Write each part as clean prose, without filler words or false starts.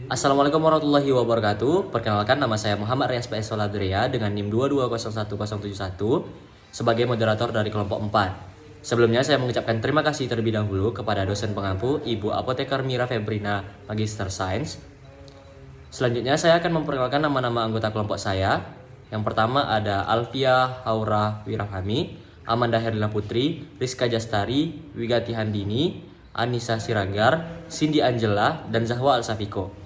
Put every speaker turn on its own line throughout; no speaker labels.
Assalamualaikum warahmatullahi wabarakatuh. Perkenalkan, nama saya Muhammad Rias PS Soladria dengan NIM 2201071 sebagai moderator dari kelompok 4. Sebelumnya saya mengucapkan terima kasih terlebih dahulu kepada dosen pengampu Ibu Apoteker Mira Febrina, Magister Sains. Selanjutnya saya akan memperkenalkan nama-nama anggota kelompok saya. Yang pertama ada Alfia Haura Wirafhami, Amanda Herlina Putri, Rizka Jastari, Wigati Handini, Anissa Siragar, Cindy Angela, dan Zahwa Al-Safiko.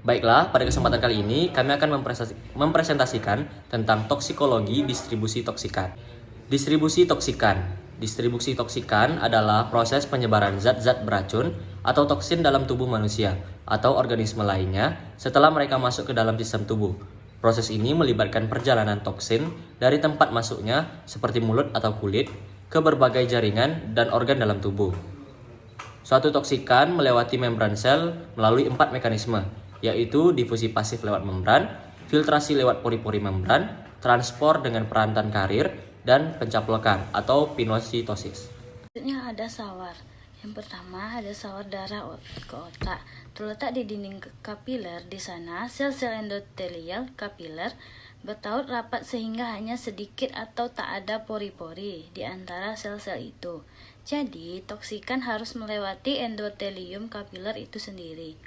Baiklah, pada kesempatan kali ini kami akan mempresentasikan tentang toksikologi distribusi toksikan. Distribusi toksikan. Distribusi toksikan adalah proses penyebaran zat-zat beracun atau toksin dalam tubuh manusia atau organisme lainnya setelah mereka masuk ke dalam sistem tubuh. Proses ini melibatkan perjalanan toksin dari tempat masuknya seperti mulut atau kulit ke berbagai jaringan dan organ dalam tubuh. Suatu toksikan melewati membran sel melalui 4 mekanisme, yaitu difusi pasif lewat membran, filtrasi lewat pori-pori membran, transport dengan perantan karir, dan pencaplokan atau pinositosis.
Selanjutnya ada sawar. Yang pertama ada sawar darah ke otak. Terletak di dinding kapiler. Di sana sel-sel endotelial kapiler bertaut rapat sehingga hanya sedikit atau tak ada pori-pori di antara sel-sel itu. Jadi, toksikan harus melewati endotelium kapiler itu sendiri.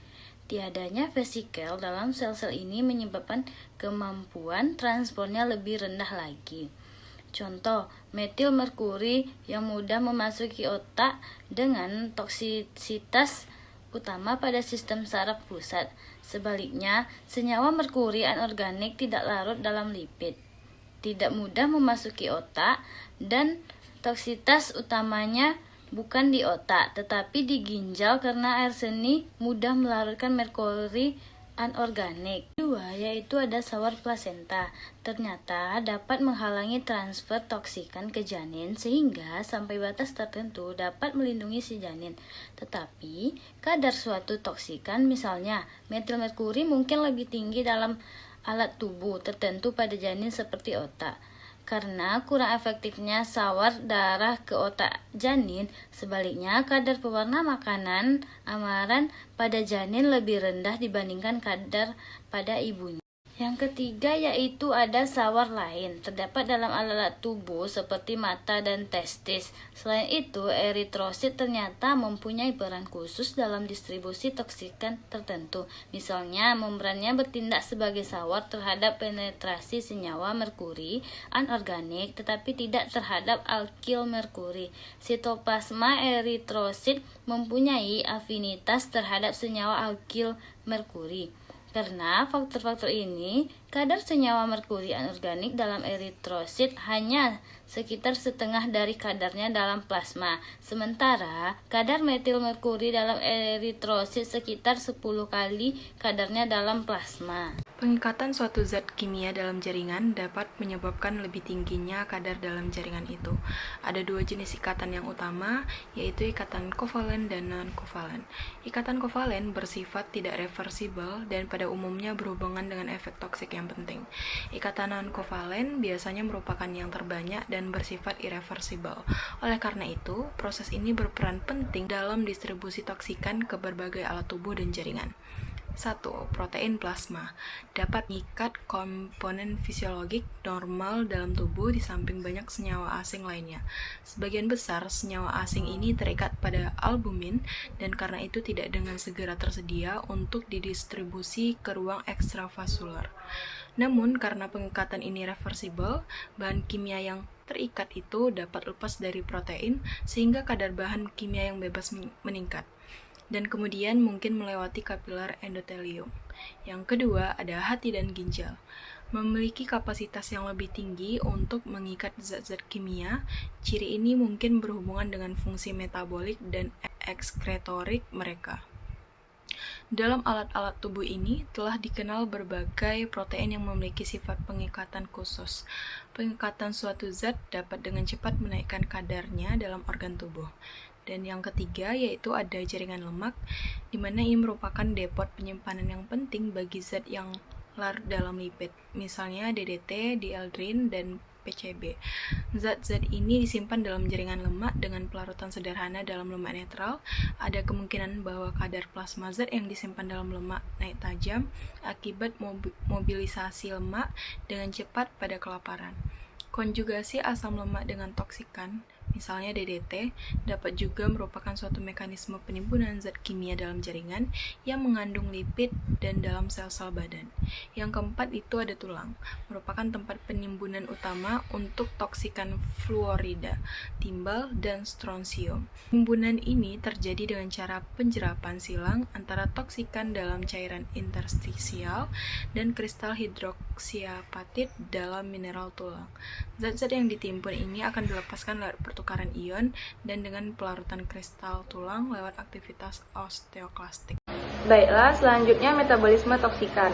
Tiadanya vesikel dalam sel-sel ini menyebabkan kemampuan transportnya lebih rendah lagi. Contoh, metil merkuri yang mudah memasuki otak dengan toksisitas utama pada sistem saraf pusat. Sebaliknya, senyawa merkuri anorganik tidak larut dalam lipid, tidak mudah memasuki otak, dan toksisitas utamanya bukan di otak, tetapi di ginjal karena air seni mudah melarutkan merkuri anorganik. Kedua, yaitu ada sawar plasenta. Ternyata dapat menghalangi transfer toksikan ke janin sehingga sampai batas tertentu dapat melindungi si janin. Tetapi, kadar suatu toksikan misalnya metil merkuri mungkin lebih tinggi dalam alat tubuh tertentu pada janin seperti otak. Karena kurang efektifnya sawar darah ke otak janin, sebaliknya kadar pewarna makanan amaran pada janin lebih rendah dibandingkan kadar pada ibunya. Yang ketiga yaitu ada sawar lain, terdapat dalam alat tubuh seperti mata dan testis. Selain itu, eritrosit ternyata mempunyai peran khusus dalam distribusi toksikan tertentu. Misalnya, membrannya bertindak sebagai sawar terhadap penetrasi senyawa merkuri anorganik, tetapi tidak terhadap alkil merkuri. Sitoplasma eritrosit mempunyai afinitas terhadap senyawa alkil merkuri. Karena faktor-faktor ini, kadar senyawa merkuri anorganik dalam eritrosit hanya sekitar setengah dari kadarnya dalam plasma. Sementara, kadar metil merkuri dalam eritrosit sekitar 10 kali kadarnya dalam plasma.
Pengikatan suatu zat kimia dalam jaringan dapat menyebabkan lebih tingginya kadar dalam jaringan itu. Ada dua jenis ikatan yang utama, yaitu ikatan kovalen dan non-kovalen. Ikatan kovalen bersifat tidak reversibel dan pada umumnya berhubungan dengan efek toksik yang penting. Ikatan non-kovalen biasanya merupakan yang terbanyak dan bersifat irreversibel. Oleh karena itu, proses ini berperan penting dalam distribusi toksikan ke berbagai alat tubuh dan jaringan. 1. Protein plasma dapat mengikat komponen fisiologik normal dalam tubuh di samping banyak senyawa asing lainnya. Sebagian besar senyawa asing ini terikat pada albumin dan karena itu tidak dengan segera tersedia untuk didistribusi ke ruang ekstravaskular. Namun karena pengikatan ini reversibel, bahan kimia yang terikat itu dapat lepas dari protein sehingga kadar bahan kimia yang bebas meningkat dan kemudian mungkin melewati kapiler endotelium. Yang kedua, ada hati dan ginjal. Memiliki kapasitas yang lebih tinggi untuk mengikat zat-zat kimia, ciri ini mungkin berhubungan dengan fungsi metabolik dan ekskretorik mereka. Dalam alat-alat tubuh ini telah dikenal berbagai protein yang memiliki sifat pengikatan khusus. Pengikatan suatu zat dapat dengan cepat menaikkan kadarnya dalam organ tubuh. Dan yang ketiga yaitu ada jaringan lemak, di mana ini merupakan depot penyimpanan yang penting bagi zat yang larut dalam lipid, misalnya DDT, dieldrin, dan PCB. Zat-zat ini disimpan dalam jaringan lemak dengan pelarutan sederhana dalam lemak netral. Ada kemungkinan bahwa kadar plasma zat yang disimpan dalam lemak naik tajam akibat mobilisasi lemak dengan cepat pada kelaparan. Konjugasi asam lemak dengan toksikan, misalnya DDT, dapat juga merupakan suatu mekanisme penimbunan zat kimia dalam jaringan yang mengandung lipid dan dalam sel-sel badan. Yang keempat itu ada tulang, merupakan tempat penimbunan utama untuk toksikan fluorida, timbal, dan strontium. Penimbunan ini terjadi dengan cara penjerapan silang antara toksikan dalam cairan interstisial dan kristal hidroksiapatit dalam mineral tulang. Zat-zat yang ditimbun ini akan dilepaskan lewat pertukaran ion dan dengan pelarutan kristal tulang lewat aktivitas osteoklastik.
Baiklah, selanjutnya metabolisme toksikan.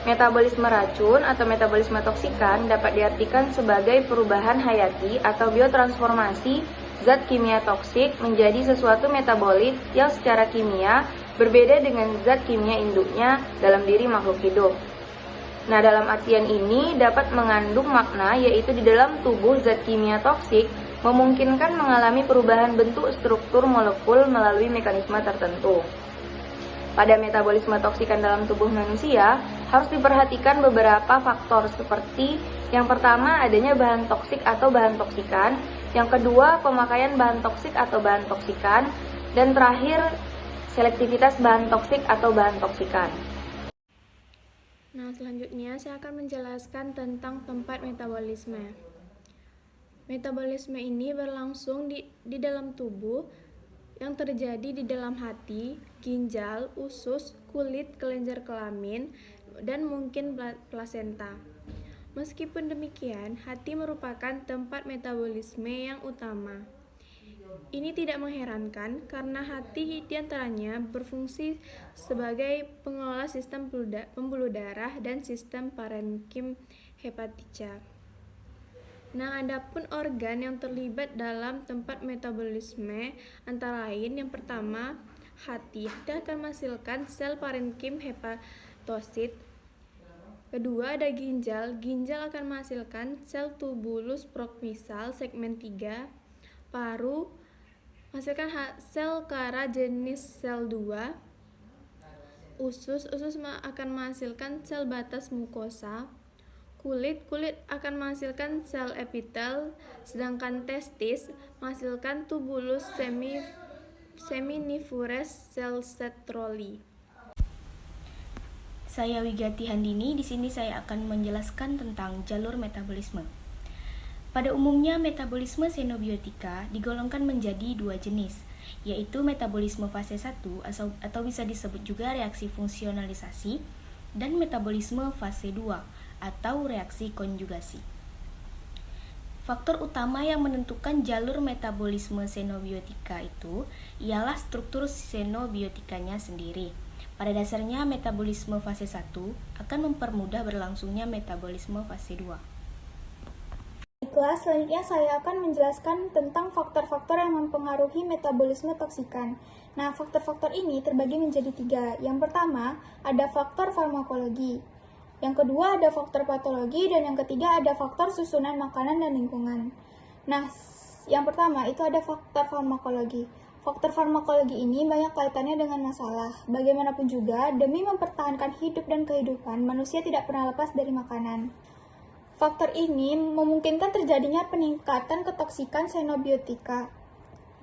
Metabolisme racun atau metabolisme toksikan dapat diartikan sebagai perubahan hayati atau biotransformasi zat kimia toksik menjadi sesuatu metabolit yang secara kimia berbeda dengan zat kimia induknya dalam diri makhluk hidup. Nah, dalam artian ini dapat mengandung makna yaitu di dalam tubuh zat kimia toksik memungkinkan mengalami perubahan bentuk struktur molekul melalui mekanisme tertentu. Pada metabolisme toksikan dalam tubuh manusia, harus diperhatikan beberapa faktor seperti yang pertama adanya bahan toksik atau bahan toksikan, yang kedua pemakaian bahan toksik atau bahan toksikan, dan terakhir selektivitas bahan toksik atau bahan toksikan.
Nah, selanjutnya saya akan menjelaskan tentang tempat metabolisme. Metabolisme ini berlangsung di dalam tubuh yang terjadi di dalam hati, ginjal, usus, kulit, kelenjar kelamin, dan mungkin plasenta. Meskipun demikian, hati merupakan tempat metabolisme yang utama. Ini tidak mengherankan karena hati diantaranya berfungsi sebagai pengelola sistem pembuluh darah dan sistem parenkim hepatica. Nah, adapun organ yang terlibat dalam tempat metabolisme antara lain yang pertama, hati akan menghasilkan sel parenkim hepatosit. Kedua, ada ginjal akan menghasilkan sel tubulus proximal segmen 3. Paru menghasilkan sel kara jenis sel 2. Usus akan menghasilkan sel batas mukosa. Kulit akan menghasilkan sel epitel, sedangkan testis menghasilkan tubulus seminiferous sel Sertoli.
Saya Wigati Handini, di sini saya akan menjelaskan tentang jalur metabolisme. Pada umumnya, metabolisme xenobiotika digolongkan menjadi dua jenis, yaitu metabolisme fase 1 atau bisa disebut juga reaksi fungsionalisasi, dan metabolisme fase 2 atau reaksi konjugasi. Faktor utama yang menentukan jalur metabolisme xenobiotika itu ialah struktur xenobiotikanya sendiri. Pada dasarnya, metabolisme fase 1 akan mempermudah berlangsungnya metabolisme fase 2.
Baiklah, selanjutnya saya akan menjelaskan tentang faktor-faktor yang mempengaruhi metabolisme toksikan. Nah, faktor-faktor ini terbagi menjadi 3. Yang pertama, ada faktor farmakologi. Yang kedua, ada faktor patologi. Dan yang ketiga, ada faktor susunan makanan dan lingkungan. Nah, yang pertama itu ada faktor farmakologi. Faktor farmakologi ini banyak kaitannya dengan masalah. Bagaimanapun juga, demi mempertahankan hidup dan kehidupan, manusia tidak pernah lepas dari makanan. Faktor ini memungkinkan terjadinya peningkatan ketoksikan xenobiotika.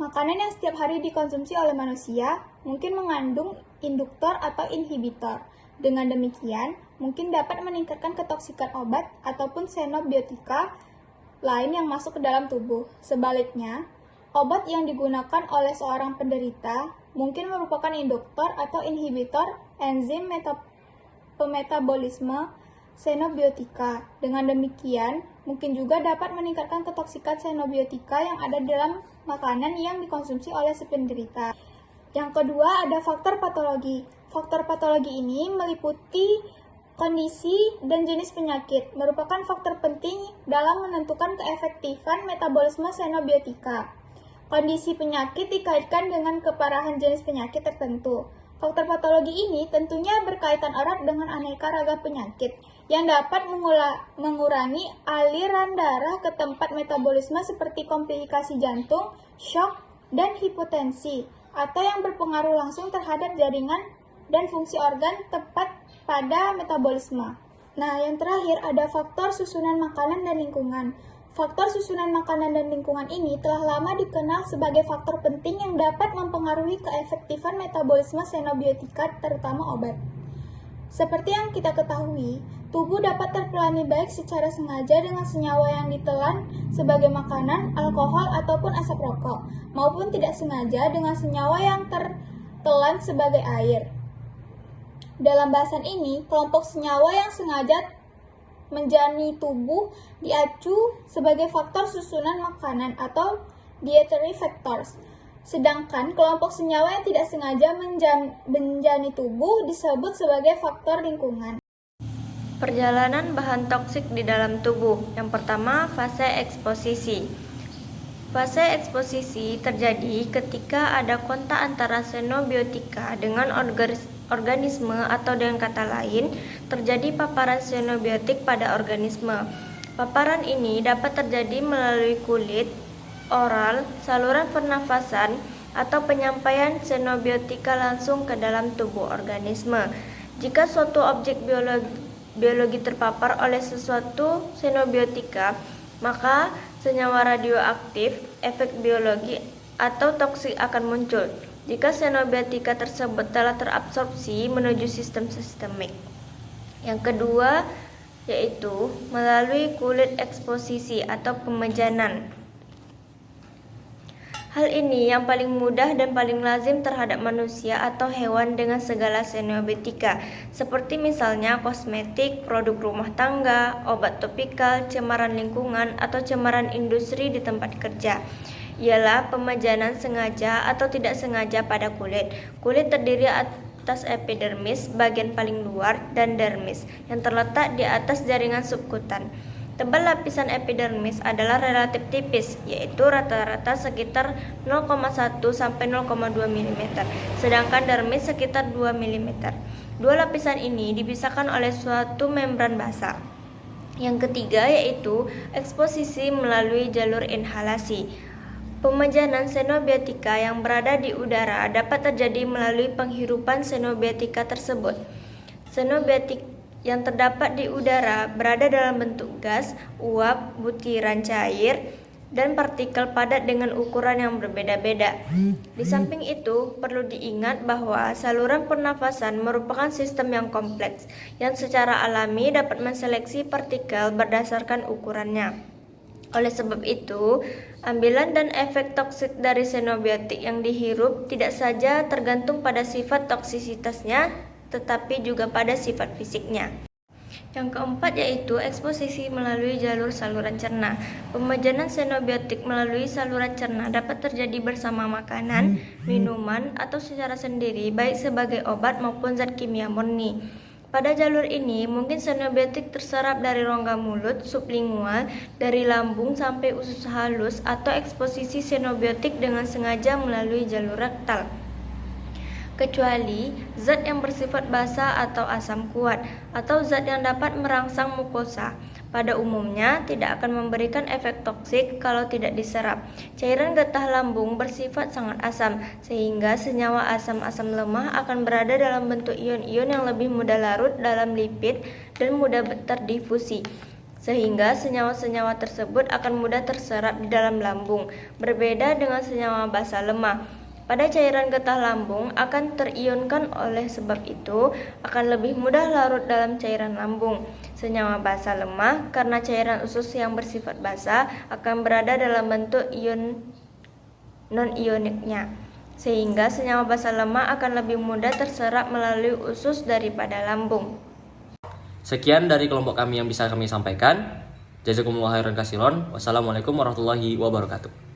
Makanan yang setiap hari dikonsumsi oleh manusia mungkin mengandung induktor atau inhibitor. Dengan demikian, mungkin dapat meningkatkan ketoksikan obat ataupun xenobiotika lain yang masuk ke dalam tubuh. Sebaliknya, obat yang digunakan oleh seorang penderita mungkin merupakan induktor atau inhibitor enzim pemetabolisme xenobiotika. Dengan demikian, mungkin juga dapat meningkatkan ketoksikan xenobiotika yang ada dalam makanan yang dikonsumsi oleh si penderita. Yang kedua, ada faktor patologi. Faktor patologi ini meliputi kondisi dan jenis penyakit, merupakan faktor penting dalam menentukan keefektifan metabolisme xenobiotika. Kondisi penyakit dikaitkan dengan keparahan jenis penyakit tertentu. Faktor patologi ini tentunya berkaitan erat dengan aneka ragam penyakit yang dapat mengurangi aliran darah ke tempat metabolisme seperti komplikasi jantung, shock, dan hipotensi, atau yang berpengaruh langsung terhadap jaringan dan fungsi organ tepat pada metabolisme. Nah, yang terakhir ada faktor susunan makanan dan lingkungan. Faktor susunan makanan dan lingkungan ini telah lama dikenal sebagai faktor penting yang dapat mempengaruhi keefektifan metabolisme xenobiotika, terutama obat. Seperti yang kita ketahui, tubuh dapat terpelani baik secara sengaja dengan senyawa yang ditelan sebagai makanan, alkohol, ataupun asap rokok, maupun tidak sengaja dengan senyawa yang tertelan sebagai air. Dalam bahasan ini, kelompok senyawa yang sengaja menjalani tubuh diacu sebagai faktor susunan makanan atau dietary factors. Sedangkan kelompok senyawa yang tidak sengaja menjalani tubuh disebut sebagai faktor lingkungan.
Perjalanan bahan toksik di dalam tubuh. Yang pertama, fase eksposisi. Fase eksposisi terjadi ketika ada kontak antara xenobiotika dengan organisme, atau dengan kata lain, terjadi paparan xenobiotik pada organisme. Paparan ini dapat terjadi melalui kulit, oral, saluran pernafasan, atau penyampaian xenobiotika langsung ke dalam tubuh organisme. Jika suatu objek biologi terpapar oleh sesuatu xenobiotika, maka senyawa radioaktif, efek biologi, atau toksik akan muncul jika xenobiotika tersebut telah terabsorpsi menuju sistem sistemik. Yang kedua yaitu melalui kulit eksposisi atau pemejanan. Hal ini yang paling mudah dan paling lazim terhadap manusia atau hewan dengan segala xenobiotika, seperti misalnya kosmetik, produk rumah tangga, obat topikal, cemaran lingkungan, atau cemaran industri di tempat kerja. Ialah pemejanan sengaja atau tidak sengaja pada kulit. Kulit terdiri atas epidermis, bagian paling luar, dan dermis, yang terletak di atas jaringan subkutan. Tebal lapisan epidermis adalah relatif tipis, yaitu rata-rata sekitar 0,1 sampai 0,2 mm, sedangkan dermis sekitar 2 mm. Dua lapisan ini dipisahkan oleh suatu membran basal. Yang ketiga yaitu eksposisi melalui jalur inhalasi. Pemejanan xenobiotika yang berada di udara dapat terjadi melalui penghirupan xenobiotika tersebut. Xenobiotik yang terdapat di udara berada dalam bentuk gas, uap, butiran cair, dan partikel padat dengan ukuran yang berbeda-beda. Di samping itu, perlu diingat bahwa saluran pernafasan merupakan sistem yang kompleks, yang secara alami dapat menseleksi partikel berdasarkan ukurannya. Oleh sebab itu, ambilan dan efek toksik dari xenobiotik yang dihirup tidak saja tergantung pada sifat toksisitasnya, tetapi juga pada sifat fisiknya. Yang keempat yaitu eksposisi melalui jalur saluran cerna. Pemejanan xenobiotik melalui saluran cerna dapat terjadi bersama makanan, minuman, atau secara sendiri, baik sebagai obat maupun zat kimia murni. Pada jalur ini, mungkin xenobiotik terserap dari rongga mulut, sublingual, dari lambung sampai usus halus, atau eksposisi xenobiotik dengan sengaja melalui jalur rektal. Kecuali zat yang bersifat basa atau asam kuat, atau zat yang dapat merangsang mukosa. Pada umumnya tidak akan memberikan efek toksik kalau tidak diserap. Cairan getah lambung bersifat sangat asam, sehingga senyawa asam-asam lemah akan berada dalam bentuk ion-ion yang lebih mudah larut dalam lipid dan mudah terdifusi, sehingga senyawa-senyawa tersebut akan mudah terserap di dalam lambung, berbeda dengan senyawa basa lemah. Pada cairan getah lambung akan terionkan, oleh sebab itu akan lebih mudah larut dalam cairan lambung. Senyawa basa lemah karena cairan usus yang bersifat basa akan berada dalam bentuk ion non-ioniknya, sehingga senyawa basa lemah akan lebih mudah terserap melalui usus daripada lambung.
Sekian dari kelompok kami yang bisa kami sampaikan. Jazakumullah khairan kasiron. Wassalamualaikum warahmatullahi wabarakatuh.